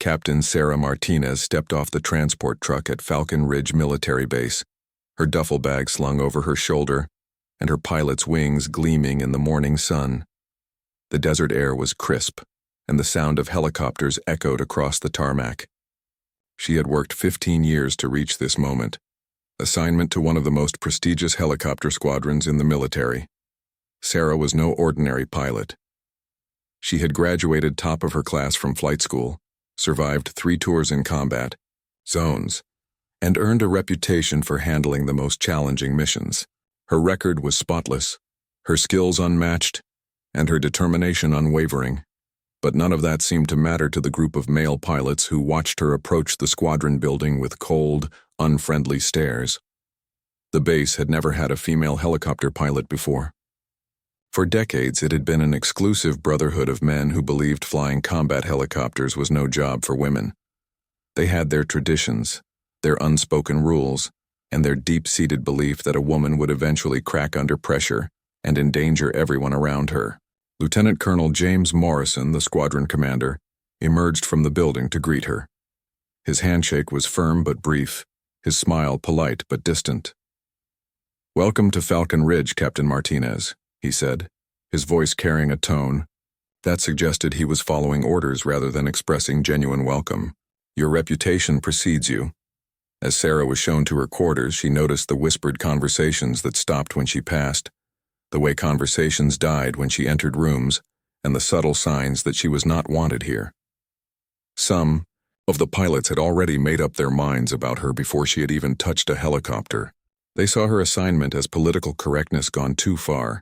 Captain Sarah Martinez stepped off the transport truck at Falcon Ridge Military Base, her duffel bag slung over her shoulder and her pilot's wings gleaming in the morning sun. The desert air was crisp, and the sound of helicopters echoed across the tarmac. She had worked 15 years to reach this moment, assignment to one of the most prestigious helicopter squadrons in the military. Sarah was no ordinary pilot. She had graduated top of her class from flight school, survived 3 tours in combat zones, and earned a reputation for handling the most challenging missions. Her record was spotless, her skills unmatched, and her determination unwavering. But none of that seemed to matter to the group of male pilots who watched her approach the squadron building with cold, unfriendly stares. The base had never had a female helicopter pilot before. For decades, it had been an exclusive brotherhood of men who believed flying combat helicopters was no job for women. They had their traditions, their unspoken rules, and their deep-seated belief that a woman would eventually crack under pressure and endanger everyone around her. Lieutenant Colonel James Morrison, the squadron commander, emerged from the building to greet her. His handshake was firm but brief, his smile polite but distant. "Welcome to Falcon Ridge, Captain Martinez," he said, his voice carrying a tone that suggested he was following orders rather than expressing genuine welcome. "Your reputation precedes you." As Sarah was shown to her quarters, she noticed the whispered conversations that stopped when she passed, the way conversations died when she entered rooms, and the subtle signs that she was not wanted here. Some of the pilots had already made up their minds about her before she had even touched a helicopter. They saw her assignment as political correctness gone too far,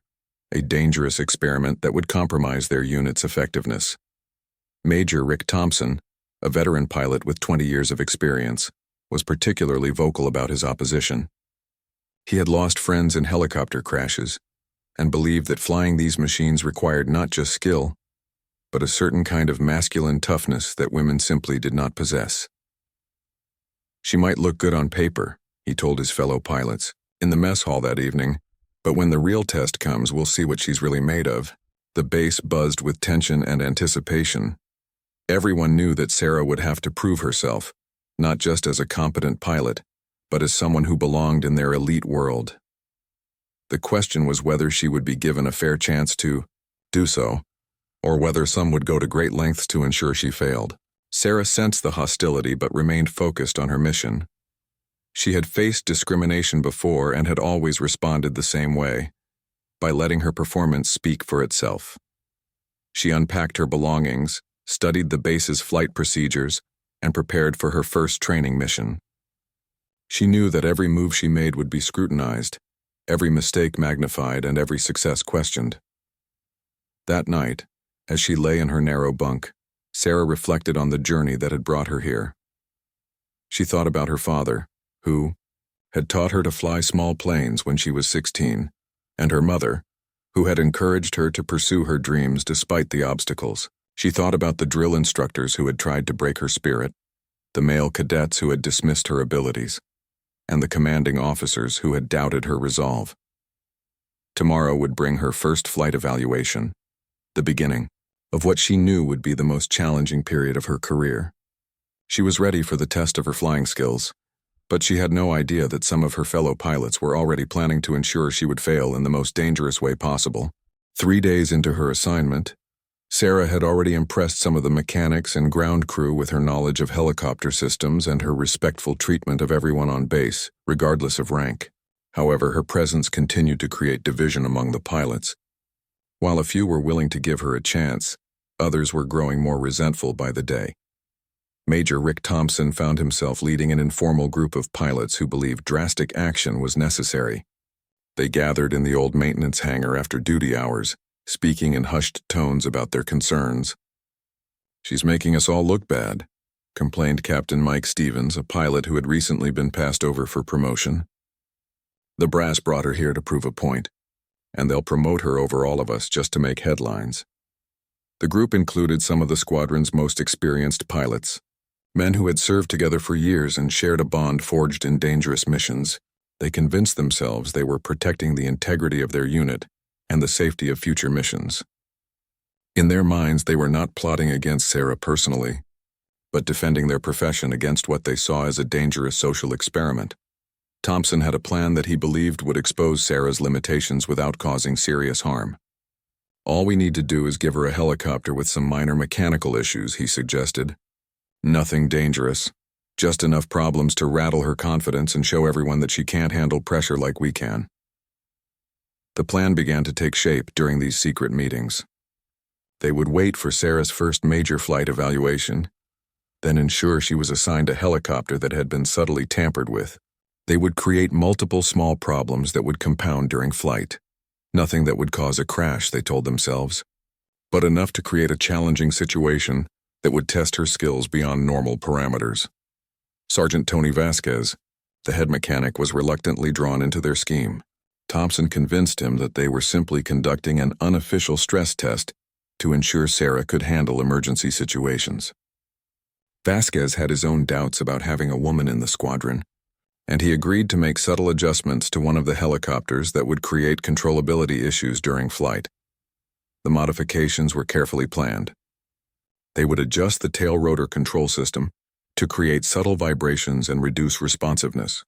a dangerous experiment that would compromise their unit's effectiveness. Major Rick Thompson, a veteran pilot with 20 years of experience, was particularly vocal about his opposition. He had lost friends in helicopter crashes, and believed that flying these machines required not just skill, but a certain kind of masculine toughness that women simply did not possess. "She might look good on paper," he told his fellow pilots, in the mess hall that evening, "but when the real test comes, we'll see what she's really made of." The base buzzed with tension and anticipation. Everyone knew that Sarah would have to prove herself, not just as a competent pilot, but as someone who belonged in their elite world. The question was whether she would be given a fair chance to do so, or whether some would go to great lengths to ensure she failed. Sarah sensed the hostility but remained focused on her mission. She had faced discrimination before and had always responded the same way, by letting her performance speak for itself. She unpacked her belongings, studied the base's flight procedures, and prepared for her first training mission. She knew that every move she made would be scrutinized, every mistake magnified, and every success questioned. That night, as she lay in her narrow bunk, Sarah reflected on the journey that had brought her here. She thought about her father, who had taught her to fly small planes when she was 16, and her mother, who had encouraged her to pursue her dreams despite the obstacles. She thought about the drill instructors who had tried to break her spirit, the male cadets who had dismissed her abilities, and the commanding officers who had doubted her resolve. Tomorrow would bring her first flight evaluation, the beginning of what she knew would be the most challenging period of her career. She was ready for the test of her flying skills, but she had no idea that some of her fellow pilots were already planning to ensure she would fail in the most dangerous way possible. 3 days into her assignment, Sarah had already impressed some of the mechanics and ground crew with her knowledge of helicopter systems and her respectful treatment of everyone on base, regardless of rank. However, her presence continued to create division among the pilots. While a few were willing to give her a chance, others were growing more resentful by the day. Major Rick Thompson found himself leading an informal group of pilots who believed drastic action was necessary. They gathered in the old maintenance hangar after duty hours, speaking in hushed tones about their concerns. "She's making us all look bad," complained Captain Mike Stevens, a pilot who had recently been passed over for promotion. "The brass brought her here to prove a point, and they'll promote her over all of us just to make headlines." The group included some of the squadron's most experienced pilots, men who had served together for years and shared a bond forged in dangerous missions. They convinced themselves they were protecting the integrity of their unit and the safety of future missions. In their minds, they were not plotting against Sarah personally. but defending their profession against what they saw as a dangerous social experiment. Thompson had a plan that he believed would expose Sarah's limitations without causing serious harm. "All we need to do is give her a helicopter with some minor mechanical issues," he suggested. "Nothing dangerous, just enough problems to rattle her confidence and show everyone that she can't handle pressure like we can." The plan began to take shape during these secret meetings. They would wait for Sarah's first major flight evaluation, then ensure she was assigned a helicopter that had been subtly tampered with. They would create multiple small problems that would compound during flight. Nothing that would cause a crash, they told themselves, but enough to create a challenging situation that would test her skills beyond normal parameters. Sergeant Tony Vasquez, the head mechanic, was reluctantly drawn into their scheme. Thompson convinced him that they were simply conducting an unofficial stress test to ensure Sarah could handle emergency situations. Vasquez had his own doubts about having a woman in the squadron, and he agreed to make subtle adjustments to one of the helicopters that would create controllability issues during flight. The modifications were carefully planned. They would adjust the tail rotor control system to create subtle vibrations and reduce responsiveness.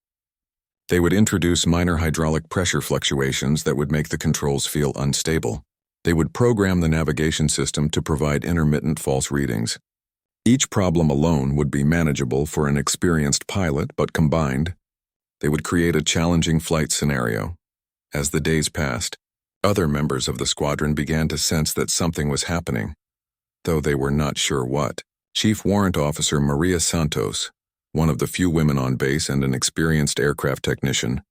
They would introduce minor hydraulic pressure fluctuations that would make the controls feel unstable. They would program the navigation system to provide intermittent false readings. Each problem alone would be manageable for an experienced pilot, but combined, they would create a challenging flight scenario. As the days passed, other members of the squadron began to sense that something was happening, though they were not sure what. Chief Warrant Officer Maria Santos, one of the few women on base and an experienced aircraft technician,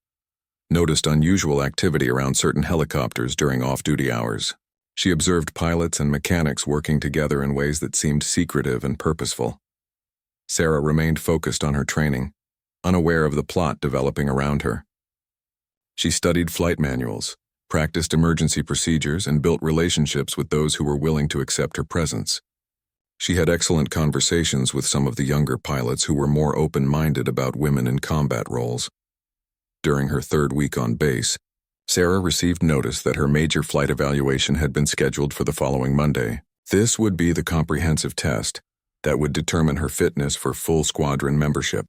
noticed unusual activity around certain helicopters during off-duty hours. She observed pilots and mechanics working together in ways that seemed secretive and purposeful. Sarah remained focused on her training, unaware of the plot developing around her. She studied flight manuals, practiced emergency procedures, and built relationships with those who were willing to accept her presence. She had excellent conversations with some of the younger pilots who were more open-minded about women in combat roles. During her third week on base, Sarah received notice that her major flight evaluation had been scheduled for the following Monday. This would be the comprehensive test that would determine her fitness for full squadron membership.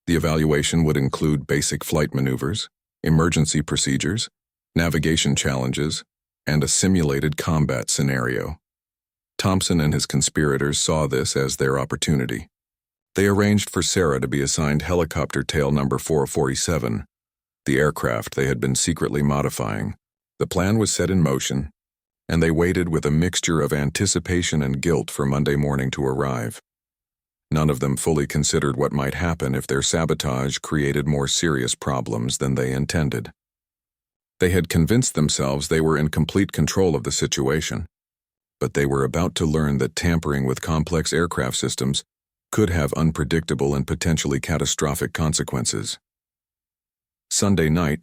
The evaluation would include basic flight maneuvers, emergency procedures, navigation challenges, and a simulated combat scenario. Thompson and his conspirators saw this as their opportunity. They arranged for Sarah to be assigned helicopter tail number 447, the aircraft they had been secretly modifying. The plan was set in motion, and they waited with a mixture of anticipation and guilt for Monday morning to arrive. None of them fully considered what might happen if their sabotage created more serious problems than they intended. They had convinced themselves they were in complete control of the situation, but they were about to learn that tampering with complex aircraft systems could have unpredictable and potentially catastrophic consequences. Sunday night,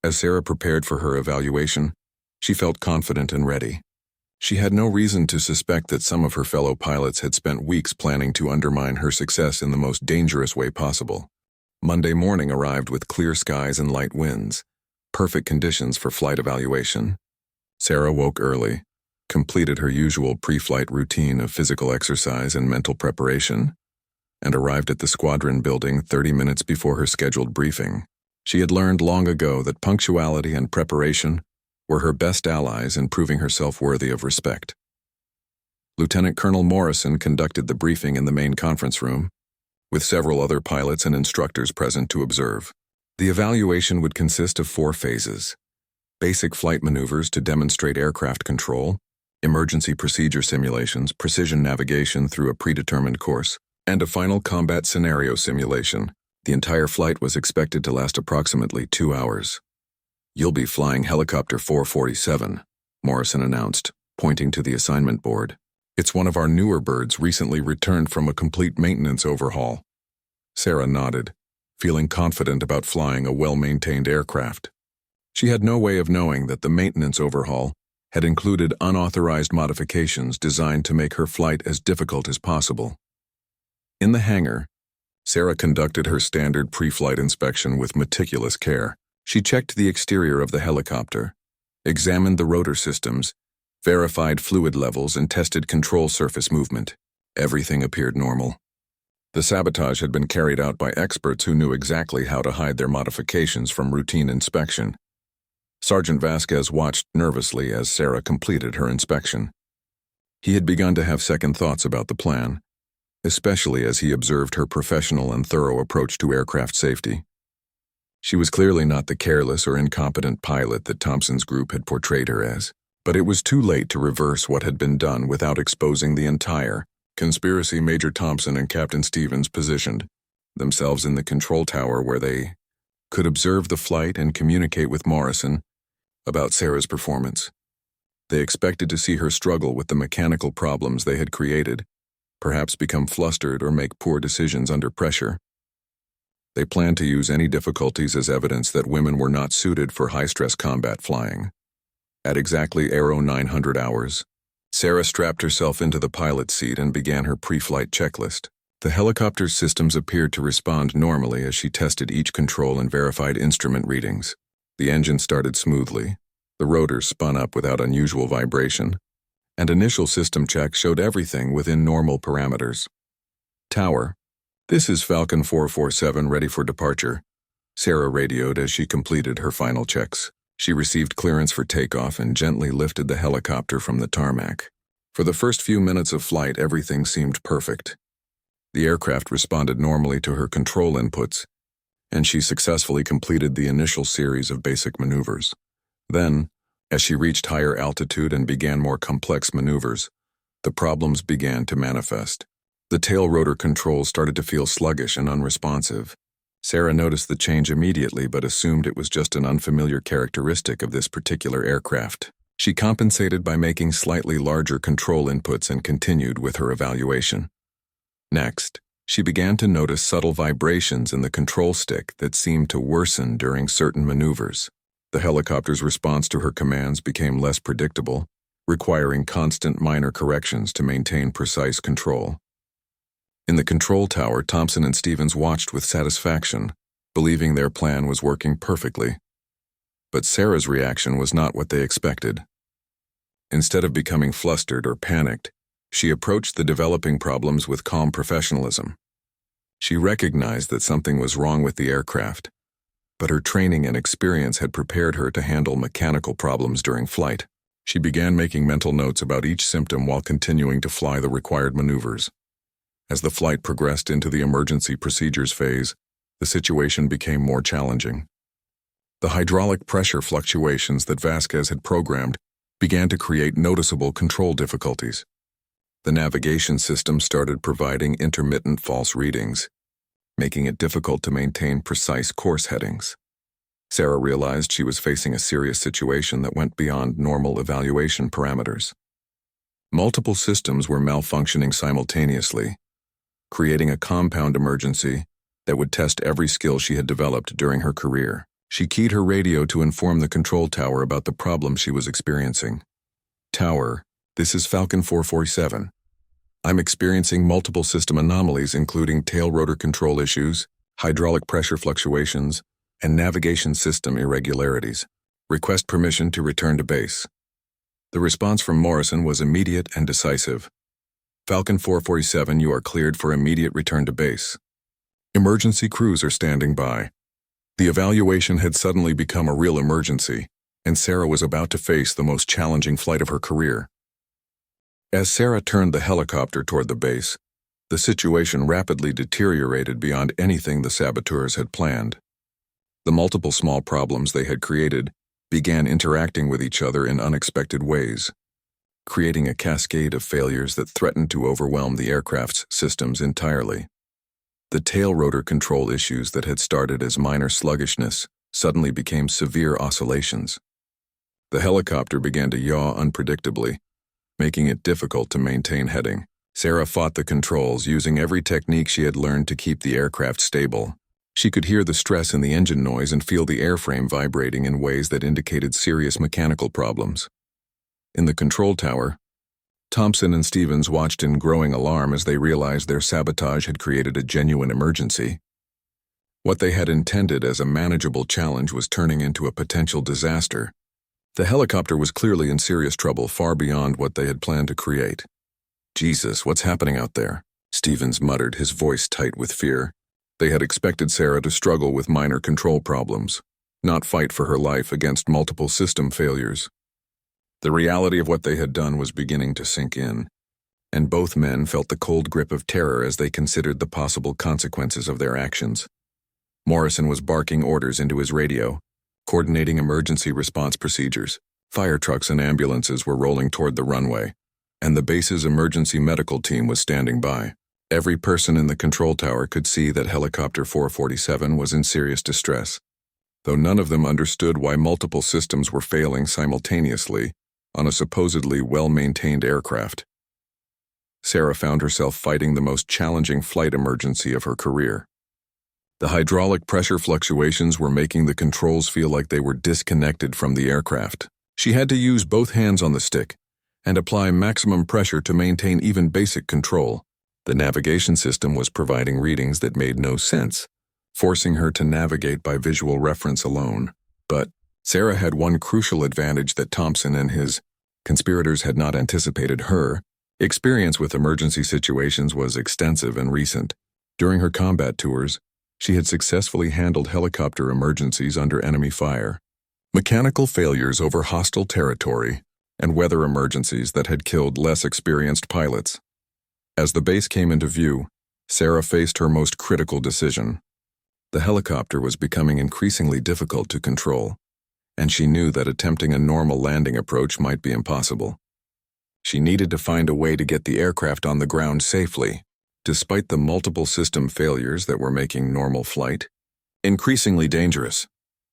as Sarah prepared for her evaluation, she felt confident and ready. She had no reason to suspect that some of her fellow pilots had spent weeks planning to undermine her success in the most dangerous way possible. Monday morning arrived with clear skies and light winds, perfect conditions for flight evaluation. Sarah woke early, completed her usual pre-flight routine of physical exercise and mental preparation, and arrived at the squadron building 30 minutes before her scheduled briefing. She had learned long ago that punctuality and preparation were her best allies in proving herself worthy of respect. Lieutenant Colonel Morrison conducted the briefing in the main conference room, with several other pilots and instructors present to observe. The evaluation would consist of 4 phases: basic flight maneuvers to demonstrate aircraft control, emergency procedure simulations, precision navigation through a predetermined course, and a final combat scenario simulation. The entire flight was expected to last approximately 2 hours. "You'll be flying helicopter 447, Morrison announced, pointing to the assignment board. "It's one of our newer birds recently returned from a complete maintenance overhaul." Sarah nodded, feeling confident about flying a well-maintained aircraft. She had no way of knowing that the maintenance overhaul had included unauthorized modifications designed to make her flight as difficult as possible. In the hangar, Sarah conducted her standard pre-flight inspection with meticulous care. She checked the exterior of the helicopter, examined the rotor systems, verified fluid levels, and tested control surface movement. Everything appeared normal. The sabotage had been carried out by experts who knew exactly how to hide their modifications from routine inspection. Sergeant Vasquez watched nervously as Sarah completed her inspection. He had begun to have second thoughts about the plan, especially as he observed her professional and thorough approach to aircraft safety. She was clearly not the careless or incompetent pilot that Thompson's group had portrayed her as, but it was too late to reverse what had been done without exposing the entire conspiracy. Major Thompson and Captain Stevens positioned themselves in the control tower where they could observe the flight and communicate with Morrison about Sarah's performance. They expected to see her struggle with the mechanical problems they had created, perhaps become flustered or make poor decisions under pressure. They planned to use any difficulties as evidence that women were not suited for high-stress combat flying. At exactly Aero 900 hours, Sarah strapped herself into the pilot's seat and began her pre-flight checklist. The helicopter's systems appeared to respond normally as she tested each control and verified instrument readings. The engine started smoothly, the rotors spun up without unusual vibration, and initial system checks showed everything within normal parameters. Tower, this is Falcon 447 ready for departure, Sarah radioed as she completed her final checks. She received clearance for takeoff and gently lifted the helicopter from the tarmac. For the first few minutes of flight, everything seemed perfect. The aircraft responded normally to her control inputs, and she successfully completed the initial series of basic maneuvers. Then, as she reached higher altitude and began more complex maneuvers, the problems began to manifest. The tail rotor controls started to feel sluggish and unresponsive. Sarah noticed the change immediately but assumed it was just an unfamiliar characteristic of this particular aircraft. She compensated by making slightly larger control inputs and continued with her evaluation. Next, she began to notice subtle vibrations in the control stick that seemed to worsen during certain maneuvers. The helicopter's response to her commands became less predictable, requiring constant minor corrections to maintain precise control. In the control tower, Thompson and Stevens watched with satisfaction, believing their plan was working perfectly. But Sarah's reaction was not what they expected. Instead of becoming flustered or panicked, she approached the developing problems with calm professionalism. She recognized that something was wrong with the aircraft, but her training and experience had prepared her to handle mechanical problems during flight. She began making mental notes about each symptom while continuing to fly the required maneuvers. As the flight progressed into the emergency procedures phase, the situation became more challenging. The hydraulic pressure fluctuations that Vasquez had programmed began to create noticeable control difficulties. The navigation system started providing intermittent false readings, making it difficult to maintain precise course headings. Sarah realized she was facing a serious situation that went beyond normal evaluation parameters. Multiple systems were malfunctioning simultaneously, creating a compound emergency that would test every skill she had developed during her career. She keyed her radio to inform the control tower about the problem she was experiencing. Tower, this is Falcon 447. I'm experiencing multiple system anomalies including tail rotor control issues, hydraulic pressure fluctuations, and navigation system irregularities. Request permission to return to base. The response from Morrison was immediate and decisive. Falcon 447, you are cleared for immediate return to base. Emergency crews are standing by. The evaluation had suddenly become a real emergency, and Sarah was about to face the most challenging flight of her career. As Sarah turned the helicopter toward the base, the situation rapidly deteriorated beyond anything the saboteurs had planned. The multiple small problems they had created began interacting with each other in unexpected ways, creating a cascade of failures that threatened to overwhelm the aircraft's systems entirely. The tail rotor control issues that had started as minor sluggishness suddenly became severe oscillations. The helicopter began to yaw unpredictably, making it difficult to maintain heading. Sarah fought the controls, using every technique she had learned to keep the aircraft stable. She could hear the stress in the engine noise and feel the airframe vibrating in ways that indicated serious mechanical problems. In the control tower, Thompson and Stevens watched in growing alarm as they realized their sabotage had created a genuine emergency. What they had intended as a manageable challenge was turning into a potential disaster. The helicopter was clearly in serious trouble, far beyond what they had planned to create. Jesus, what's happening out there? Stevens muttered, his voice tight with fear. They had expected Sarah to struggle with minor control problems, not fight for her life against multiple system failures. The reality of what they had done was beginning to sink in, and both men felt the cold grip of terror as they considered the possible consequences of their actions. Morrison was barking orders into his radio, coordinating emergency response procedures. Fire trucks and ambulances were rolling toward the runway, and the base's emergency medical team was standing by. Every person in the control tower could see that Helicopter 447 was in serious distress, though none of them understood why multiple systems were failing simultaneously on a supposedly well-maintained aircraft. Sarah found herself fighting the most challenging flight emergency of her career. The hydraulic pressure fluctuations were making the controls feel like they were disconnected from the aircraft. She had to use both hands on the stick and apply maximum pressure to maintain even basic control. The navigation system was providing readings that made no sense, forcing her to navigate by visual reference alone. But Sarah had one crucial advantage that Thompson and his conspirators had not anticipated. Her experience with emergency situations was extensive and recent. During her combat tours, she had successfully handled helicopter emergencies under enemy fire, mechanical failures over hostile territory, and weather emergencies that had killed less experienced pilots. As the base came into view, Sarah faced her most critical decision. The helicopter was becoming increasingly difficult to control, and she knew that attempting a normal landing approach might be impossible. She needed to find a way to get the aircraft on the ground safely, despite the multiple system failures that were making normal flight increasingly dangerous.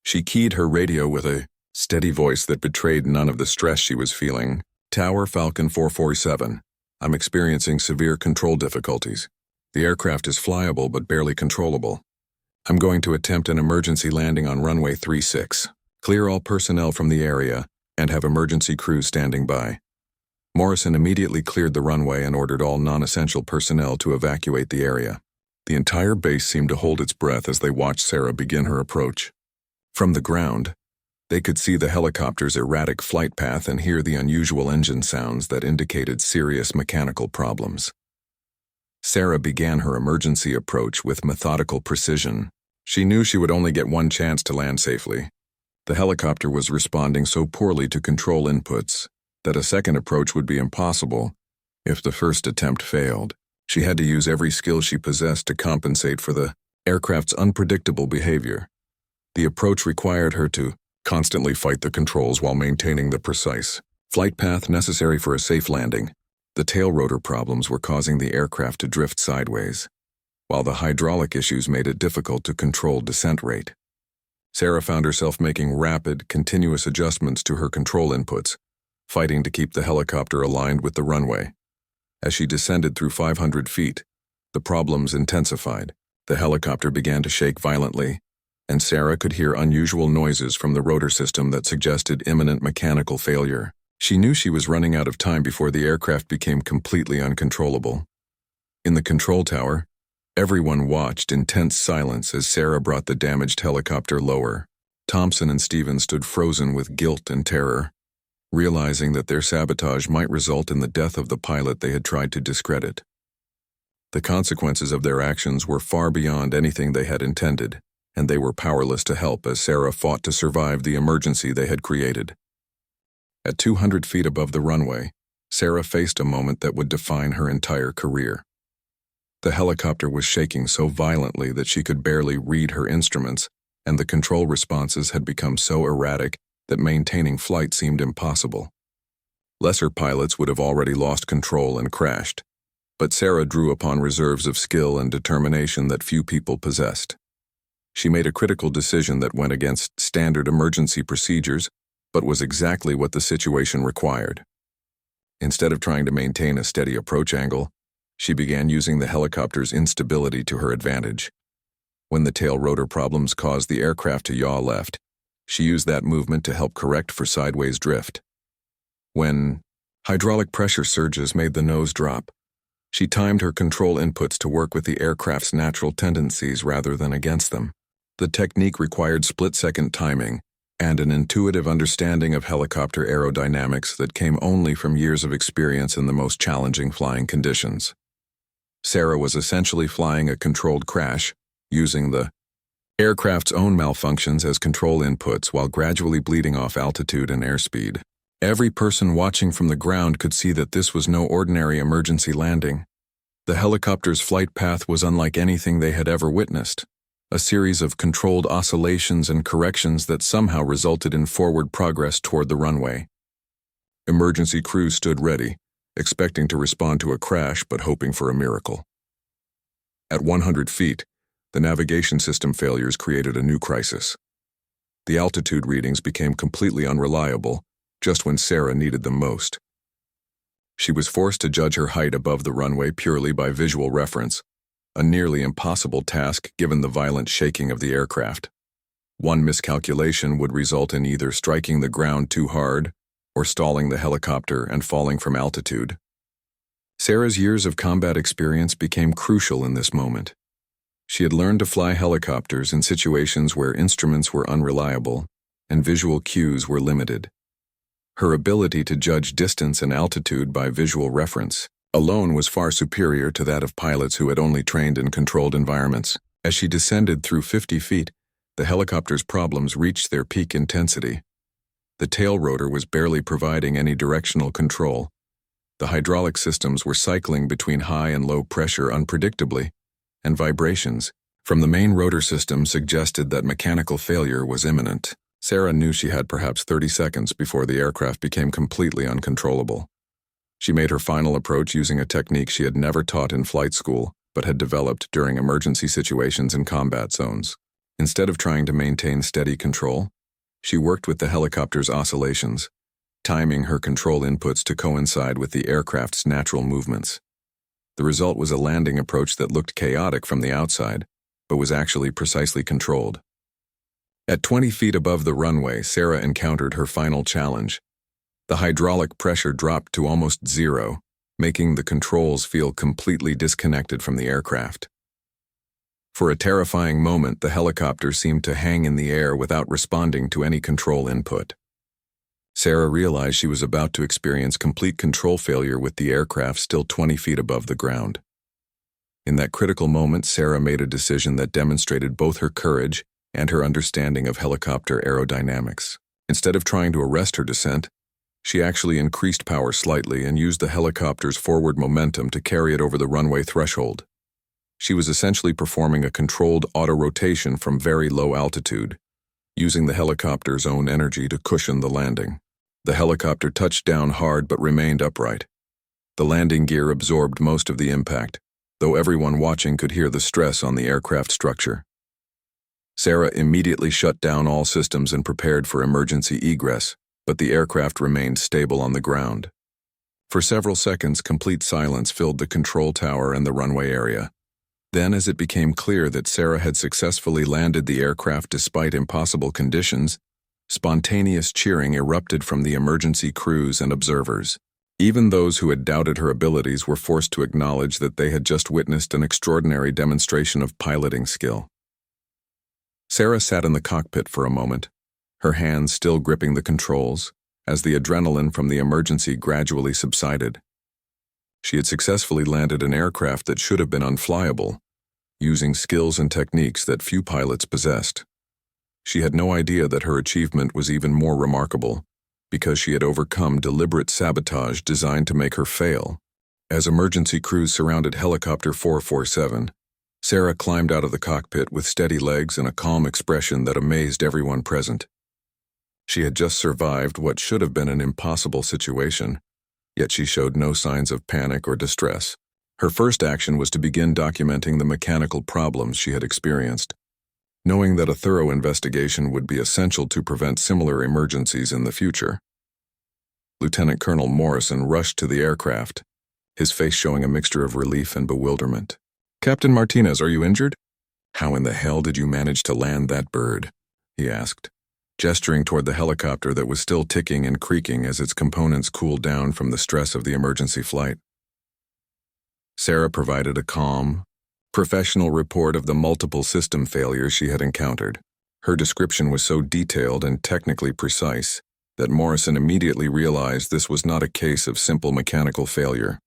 She keyed her radio with a steady voice that betrayed none of the stress she was feeling. Tower Falcon 447. I'm experiencing severe control difficulties. The aircraft is flyable but barely controllable. I'm going to attempt an emergency landing on runway 36. Clear all personnel from the area and have emergency crews standing by. Morrison immediately cleared the runway and ordered all non-essential personnel to evacuate the area. The entire base seemed to hold its breath as they watched Sarah begin her approach. From the ground, they could see the helicopter's erratic flight path and hear the unusual engine sounds that indicated serious mechanical problems. Sarah began her emergency approach with methodical precision. She knew she would only get one chance to land safely. The helicopter was responding so poorly to control inputs that a second approach would be impossible if the first attempt failed. She had to use every skill she possessed to compensate for the aircraft's unpredictable behavior. The approach required her to constantly fight the controls while maintaining the precise flight path necessary for a safe landing. The tail rotor problems were causing the aircraft to drift sideways, while the hydraulic issues made it difficult to control descent rate. Sarah found herself making rapid, continuous adjustments to her control inputs, fighting to keep the helicopter aligned with the runway. As she descended through 500 feet, the problems intensified. The helicopter began to shake violently, and Sarah could hear unusual noises from the rotor system that suggested imminent mechanical failure. She knew she was running out of time before the aircraft became completely uncontrollable. In the control tower, everyone watched in tense silence as Sarah brought the damaged helicopter lower. Thompson and Stevens stood frozen with guilt and terror, realizing that their sabotage might result in the death of the pilot they had tried to discredit. The consequences of their actions were far beyond anything they had intended, and they were powerless to help as Sarah fought to survive the emergency they had created. At 200 feet above the runway, Sarah faced a moment that would define her entire career. The helicopter was shaking so violently that she could barely read her instruments, and the control responses had become so erratic that maintaining flight seemed impossible. Lesser pilots would have already lost control and crashed, but Sarah drew upon reserves of skill and determination that few people possessed. She made a critical decision that went against standard emergency procedures, but was exactly what the situation required. Instead of trying to maintain a steady approach angle, she began using the helicopter's instability to her advantage. When the tail rotor problems caused the aircraft to yaw left, she used that movement to help correct for sideways drift. When hydraulic pressure surges made the nose drop, she timed her control inputs to work with the aircraft's natural tendencies rather than against them. The technique required split-second timing and an intuitive understanding of helicopter aerodynamics that came only from years of experience in the most challenging flying conditions. Sarah was essentially flying a controlled crash, using the aircraft's own malfunctions as control inputs while gradually bleeding off altitude and airspeed. Every person watching from the ground could see that this was no ordinary emergency landing. The helicopter's flight path was unlike anything they had ever witnessed, a series of controlled oscillations and corrections that somehow resulted in forward progress toward the runway. Emergency crews stood ready, expecting to respond to a crash but hoping for a miracle. At 100 feet, the navigation system failures created a new crisis. The altitude readings became completely unreliable just when Sarah needed them most. She was forced to judge her height above the runway purely by visual reference, a nearly impossible task given the violent shaking of the aircraft. One miscalculation would result in either striking the ground too hard or stalling the helicopter and falling from altitude. Sarah's years of combat experience became crucial in this moment. She had learned to fly helicopters in situations where instruments were unreliable and visual cues were limited. Her ability to judge distance and altitude by visual reference alone was far superior to that of pilots who had only trained in controlled environments. As she descended through 50 feet, the helicopter's problems reached their peak intensity. The tail rotor was barely providing any directional control. The hydraulic systems were cycling between high and low pressure unpredictably, and vibrations from the main rotor system suggested that mechanical failure was imminent. Sarah knew she had perhaps 30 seconds before the aircraft became completely uncontrollable. She made her final approach using a technique she had never taught in flight school, but had developed during emergency situations in combat zones. Instead of trying to maintain steady control, she worked with the helicopter's oscillations, timing her control inputs to coincide with the aircraft's natural movements. The result was a landing approach that looked chaotic from the outside, but was actually precisely controlled. At 20 feet above the runway, Sarah encountered her final challenge. The hydraulic pressure dropped to almost zero, making the controls feel completely disconnected from the aircraft. For a terrifying moment, the helicopter seemed to hang in the air without responding to any control input. Sarah realized she was about to experience complete control failure with the aircraft still 20 feet above the ground. In that critical moment, Sarah made a decision that demonstrated both her courage and her understanding of helicopter aerodynamics. Instead of trying to arrest her descent, she actually increased power slightly and used the helicopter's forward momentum to carry it over the runway threshold. She was essentially performing a controlled auto-rotation from very low altitude, using the helicopter's own energy to cushion the landing. The helicopter touched down hard but remained upright. The landing gear absorbed most of the impact, though everyone watching could hear the stress on the aircraft structure. Sarah immediately shut down all systems and prepared for emergency egress, but the aircraft remained stable on the ground. For several seconds, complete silence filled the control tower and the runway area. Then, as it became clear that Sarah had successfully landed the aircraft despite impossible conditions, spontaneous cheering erupted from the emergency crews and observers. Even those who had doubted her abilities were forced to acknowledge that they had just witnessed an extraordinary demonstration of piloting skill. Sarah sat in the cockpit for a moment, her hands still gripping the controls, as the adrenaline from the emergency gradually subsided. She had successfully landed an aircraft that should have been unflyable, using skills and techniques that few pilots possessed. She had no idea that her achievement was even more remarkable, because she had overcome deliberate sabotage designed to make her fail. As emergency crews surrounded Helicopter 447, Sarah climbed out of the cockpit with steady legs and a calm expression that amazed everyone present. She had just survived what should have been an impossible situation, yet she showed no signs of panic or distress. Her first action was to begin documenting the mechanical problems she had experienced, knowing that a thorough investigation would be essential to prevent similar emergencies in the future. Lieutenant Colonel Morrison rushed to the aircraft, his face showing a mixture of relief and bewilderment. "Captain Martinez, are you injured?" "How in the hell did you manage to land that bird?" he asked, gesturing toward the helicopter that was still ticking and creaking as its components cooled down from the stress of the emergency flight. Sarah provided a calm, professional report of the multiple system failures she had encountered. Her description was so detailed and technically precise that Morrison immediately realized this was not a case of simple mechanical failure.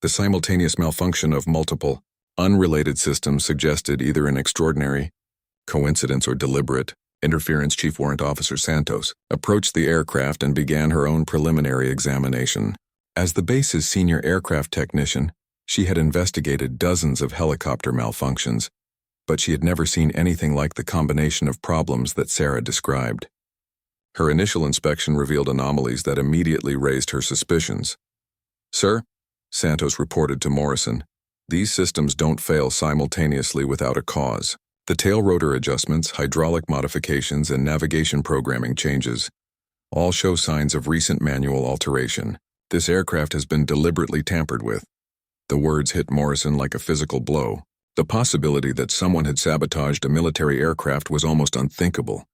The simultaneous malfunction of multiple, unrelated systems suggested either an extraordinary coincidence or deliberate interference. Chief Warrant Officer Santos approached the aircraft and began her own preliminary examination. As the base's senior aircraft technician, she had investigated dozens of helicopter malfunctions, but she had never seen anything like the combination of problems that Sarah described. Her initial inspection revealed anomalies that immediately raised her suspicions. "Sir," Santos reported to Morrison, "these systems don't fail simultaneously without a cause. The tail rotor adjustments, hydraulic modifications, and navigation programming changes all show signs of recent manual alteration. This aircraft has been deliberately tampered with." The words hit Morrison like a physical blow. The possibility that someone had sabotaged a military aircraft was almost unthinkable,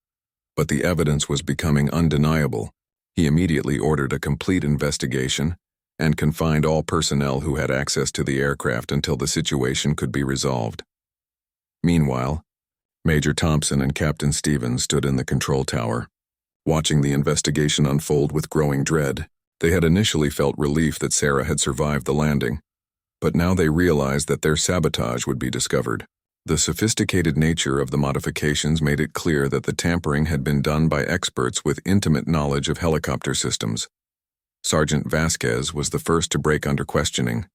but the evidence was becoming undeniable. He immediately ordered a complete investigation and confined all personnel who had access to the aircraft until the situation could be resolved. Meanwhile, Major Thompson and Captain Stevens stood in the control tower, watching the investigation unfold with growing dread. They had initially felt relief that Sarah had survived the landing, but now they realized that their sabotage would be discovered. The sophisticated nature of the modifications made it clear that the tampering had been done by experts with intimate knowledge of helicopter systems. Sergeant Vasquez was the first to break under questioning.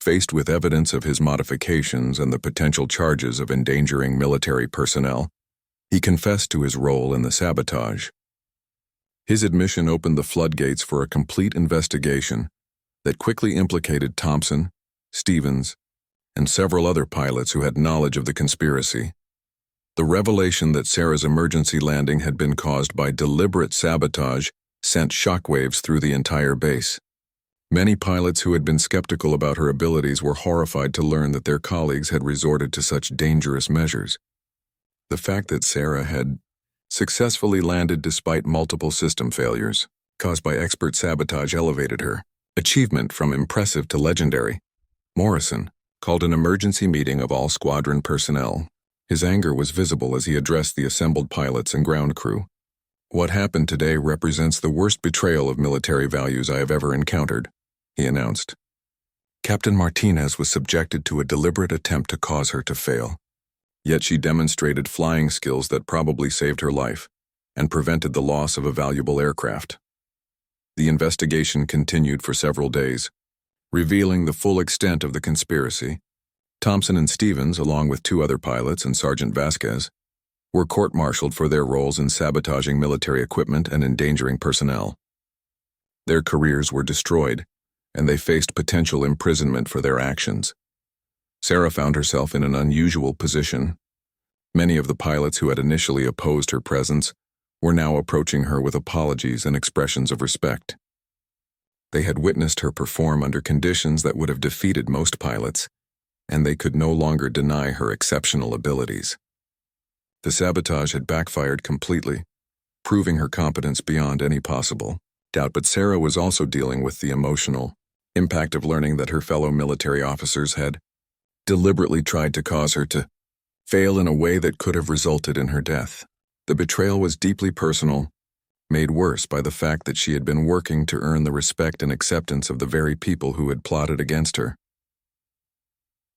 Faced with evidence of his modifications and the potential charges of endangering military personnel, he confessed to his role in the sabotage. His admission opened the floodgates for a complete investigation that quickly implicated Thompson, Stevens, and several other pilots who had knowledge of the conspiracy. The revelation that Sarah's emergency landing had been caused by deliberate sabotage sent shockwaves through the entire base. Many pilots who had been skeptical about her abilities were horrified to learn that their colleagues had resorted to such dangerous measures. The fact that Sarah had successfully landed despite multiple system failures caused by expert sabotage elevated her achievement from impressive to legendary. Morrison called an emergency meeting of all squadron personnel. His anger was visible as he addressed the assembled pilots and ground crew. "What happened today represents the worst betrayal of military values I have ever encountered," he announced. "Captain Martinez was subjected to a deliberate attempt to cause her to fail. Yet she demonstrated flying skills that probably saved her life and prevented the loss of a valuable aircraft." The investigation continued for several days, revealing the full extent of the conspiracy. Thompson and Stevens, along with 2 other pilots and Sergeant Vasquez, were court-martialed for their roles in sabotaging military equipment and endangering personnel. Their careers were destroyed, and they faced potential imprisonment for their actions. Sarah found herself in an unusual position. Many of the pilots who had initially opposed her presence were now approaching her with apologies and expressions of respect. They had witnessed her perform under conditions that would have defeated most pilots, and they could no longer deny her exceptional abilities. The sabotage had backfired completely, proving her competence beyond any possible doubt, but Sarah was also dealing with the emotional impact of learning that her fellow military officers had deliberately tried to cause her to fail in a way that could have resulted in her death. The betrayal was deeply personal, made worse by the fact that she had been working to earn the respect and acceptance of the very people who had plotted against her.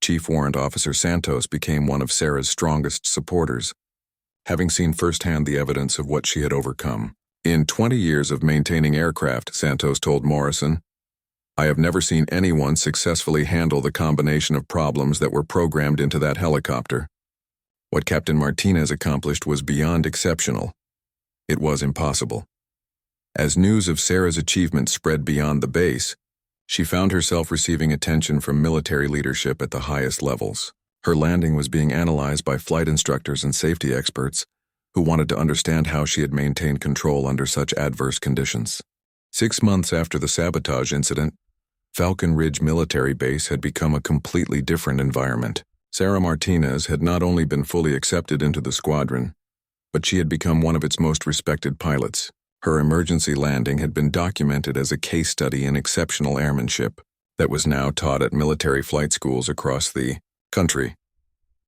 Chief Warrant Officer Santos became one of Sarah's strongest supporters, having seen firsthand the evidence of what she had overcome. "In 20 years of maintaining aircraft," Santos told Morrison, "I have never seen anyone successfully handle the combination of problems that were programmed into that helicopter. What Captain Martinez accomplished was beyond exceptional. It was impossible." As news of Sarah's achievement spread beyond the base, she found herself receiving attention from military leadership at the highest levels. Her landing was being analyzed by flight instructors and safety experts who wanted to understand how she had maintained control under such adverse conditions. 6 months after the sabotage incident, Falcon Ridge Military Base had become a completely different environment. Sarah Martinez had not only been fully accepted into the squadron, but she had become one of its most respected pilots. Her emergency landing had been documented as a case study in exceptional airmanship that was now taught at military flight schools across the country.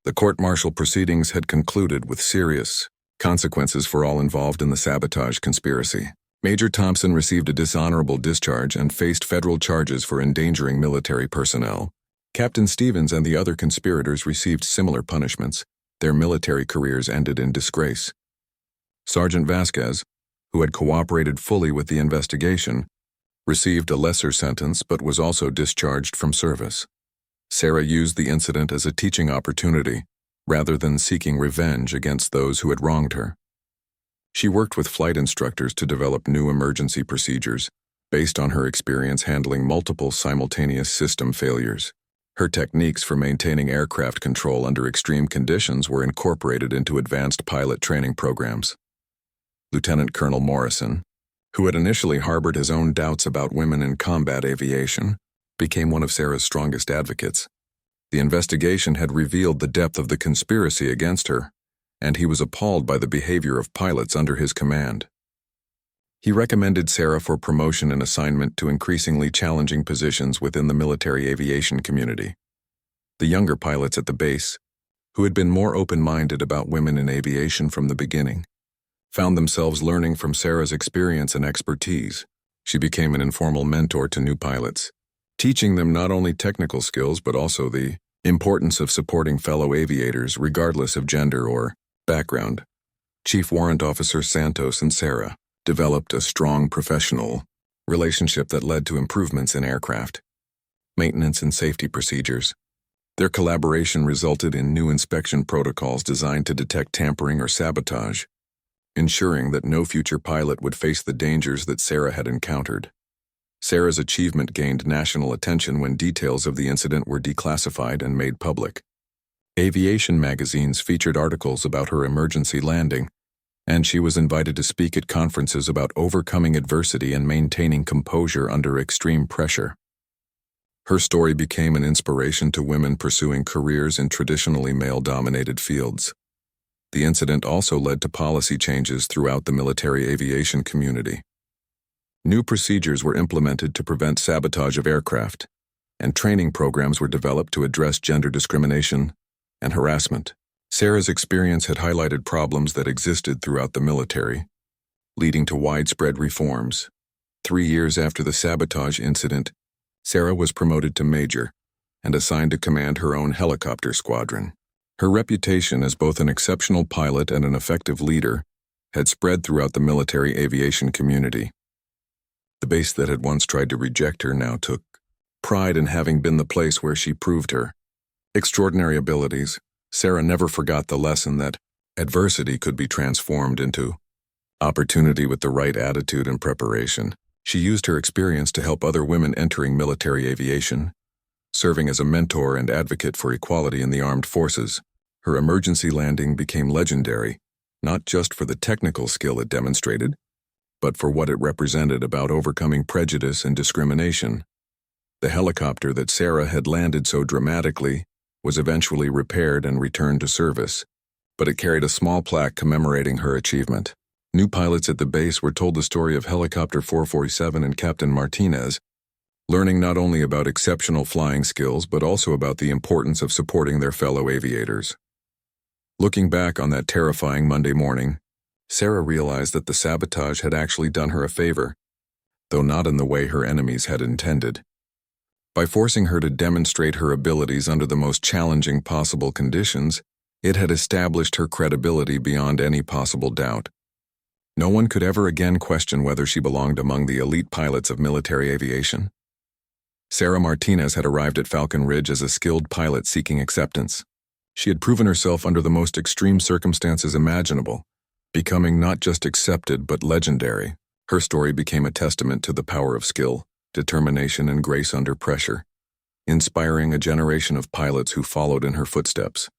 The court-martial proceedings had concluded with serious consequences for all involved in the sabotage conspiracy. Major Thompson received a dishonorable discharge and faced federal charges for endangering military personnel. Captain Stevens and the other conspirators received similar punishments. Their military careers ended in disgrace. Sergeant Vasquez, who had cooperated fully with the investigation, received a lesser sentence but was also discharged from service. Sarah used the incident as a teaching opportunity, rather than seeking revenge against those who had wronged her. She worked with flight instructors to develop new emergency procedures, based on her experience handling multiple simultaneous system failures. Her techniques for maintaining aircraft control under extreme conditions were incorporated into advanced pilot training programs. Lieutenant Colonel Morrison, who had initially harbored his own doubts about women in combat aviation, became one of Sarah's strongest advocates. The investigation had revealed the depth of the conspiracy against her, and he was appalled by the behavior of pilots under his command. He recommended Sarah for promotion and assignment to increasingly challenging positions within the military aviation community. The younger pilots at the base, who had been more open-minded about women in aviation from the beginning, found themselves learning from Sarah's experience and expertise. She became an informal mentor to new pilots, teaching them not only technical skills but also the importance of supporting fellow aviators regardless of gender or background. Chief Warrant Officer Santos and Sarah developed a strong professional relationship that led to improvements in aircraft maintenance and safety procedures. Their collaboration resulted in new inspection protocols designed to detect tampering or sabotage, ensuring that no future pilot would face the dangers that Sarah had encountered. Sarah's achievement gained national attention when details of the incident were declassified and made public. Aviation magazines featured articles about her emergency landing, and she was invited to speak at conferences about overcoming adversity and maintaining composure under extreme pressure. Her story became an inspiration to women pursuing careers in traditionally male-dominated fields. The incident also led to policy changes throughout the military aviation community. New procedures were implemented to prevent sabotage of aircraft, and training programs were developed to address gender discrimination and harassment. Sarah's experience had highlighted problems that existed throughout the military, leading to widespread reforms. 3 years after the sabotage incident, Sarah was promoted to major and assigned to command her own helicopter squadron. Her reputation as both an exceptional pilot and an effective leader had spread throughout the military aviation community. The base that had once tried to reject her now took pride in having been the place where she proved her extraordinary abilities. Sarah never forgot the lesson that adversity could be transformed into opportunity with the right attitude and preparation. She used her experience to help other women entering military aviation, serving as a mentor and advocate for equality in the armed forces. Her emergency landing became legendary, not just for the technical skill it demonstrated, but for what it represented about overcoming prejudice and discrimination. The helicopter that Sarah had landed so dramatically was eventually repaired and returned to service, but it carried a small plaque commemorating her achievement. New pilots at the base were told the story of Helicopter 447 and Captain Martinez, learning not only about exceptional flying skills but also about the importance of supporting their fellow aviators. Looking back on that terrifying Monday morning, Sarah realized that the sabotage had actually done her a favor, though not in the way her enemies had intended. By forcing her to demonstrate her abilities under the most challenging possible conditions, it had established her credibility beyond any possible doubt. No one could ever again question whether she belonged among the elite pilots of military aviation. Sarah Martinez had arrived at Falcon Ridge as a skilled pilot seeking acceptance. She had proven herself under the most extreme circumstances imaginable, becoming not just accepted but legendary. Her story became a testament to the power of skill, determination, and grace under pressure, inspiring a generation of pilots who followed in her footsteps.